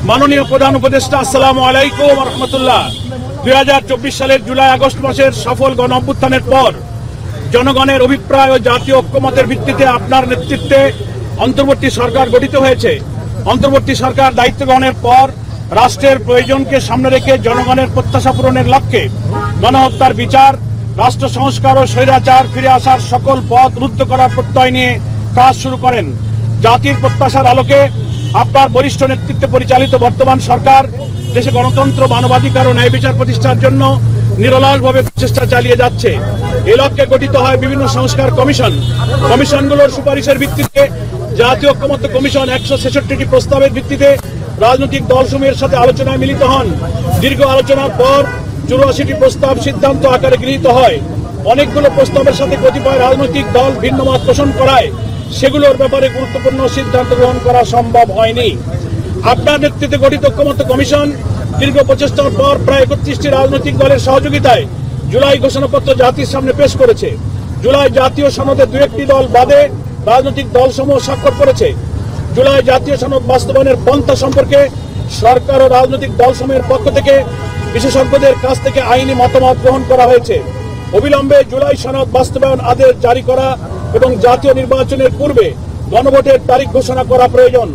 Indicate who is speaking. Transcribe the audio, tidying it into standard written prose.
Speaker 1: মাননীয় প্রধান উপদেষ্টা, আসসালামু আলাইকুম ওয়া রাহমাতুল্লাহ। 2024 সালের জুলাই আগস্ট মাসের সফল গণ অভ্যুত্থানের পর জনগণের অভিপ্রায় ও জাতীয় ঐক্যমতের ভিত্তিতে আপনার নেতৃত্বে অন্তর্বর্তী সরকার গঠিত হয়েছে। অন্তর্বর্তী সরকার দায়িত্ব গ্রহণের পর রাষ্ট্রের প্রয়োজনকে সামনে রেখে জনগণের প্রত্যাশা পূরণের লক্ষ্যে গণহত্যার বিচার, রাষ্ট্র সংস্কার ও স্বৈরাচার ফিরে আসার সকল পথ রুদ্ধ করার প্রত্যয় নিয়ে কাজ শুরু করেন। জাতির প্রত্যাশার আলোকে আপনার বরিষ্ঠ নেতৃত্বে পরিচালিত বর্তমান সরকার দেশে গণতন্ত্র, মানবাধিকার ও ন্যায় বিচার প্রতিষ্ঠার জন্য নিরলসভাবে প্রচেষ্টা চালিয়ে যাচ্ছে। এই লক্ষ্যে গঠিত হয় বিভিন্ন সংস্কার কমিশন। কমিশনগুলোর সুপারিশের ভিত্তিতে জাতীয় ঐক্যমত্য কমিশন 166টি প্রস্তাবের ভিত্তিতে রাজনৈতিক দলসমূহের সাথে আলোচনায় মিলিত হন। দীর্ঘ আলোচনার পর 84টি প্রস্তাব সিদ্ধান্ত আকারে গৃহীত হয়। অনেকগুলো প্রস্তাবের সাথে কতিপয় রাজনৈতিক দল ভিন্ন মত পোষণ করায় সেগুলোর ব্যাপারে গুরুত্বপূর্ণ সিদ্ধান্ত গ্রহণ করা সম্ভব হয়নি। আপনার নেতৃত্বে গঠিত ঐক্যমত্য কমিশন দীর্ঘ প্রচেষ্টার পর প্রায় 31টি রাজনৈতিক দলের সহযোগিতায় জুলাই ঘোষণাপত্র জাতির সামনে পেশ করেছে। জুলাই জাতীয় সনদে 2-1টি দল বাদে রাজনৈতিক দলসমূহ স্বাক্ষর করেছে। জুলাই জাতীয় সনদ বাস্তবায়নের পন্থা সম্পর্কে সরকার ও রাজনৈতিক দলসমূহের পক্ষ থেকে বিশেষজ্ঞদের কাছ থেকে আইনি মতামত গ্রহণ করা হয়েছে। অবিলম্বে জুলাই সনদ বাস্তবায়ন আদেশ জারি করা এবং জাতীয় নির্বাচনের পূর্বে গণভোটের তারিখ ঘোষণা করা প্রয়োজন।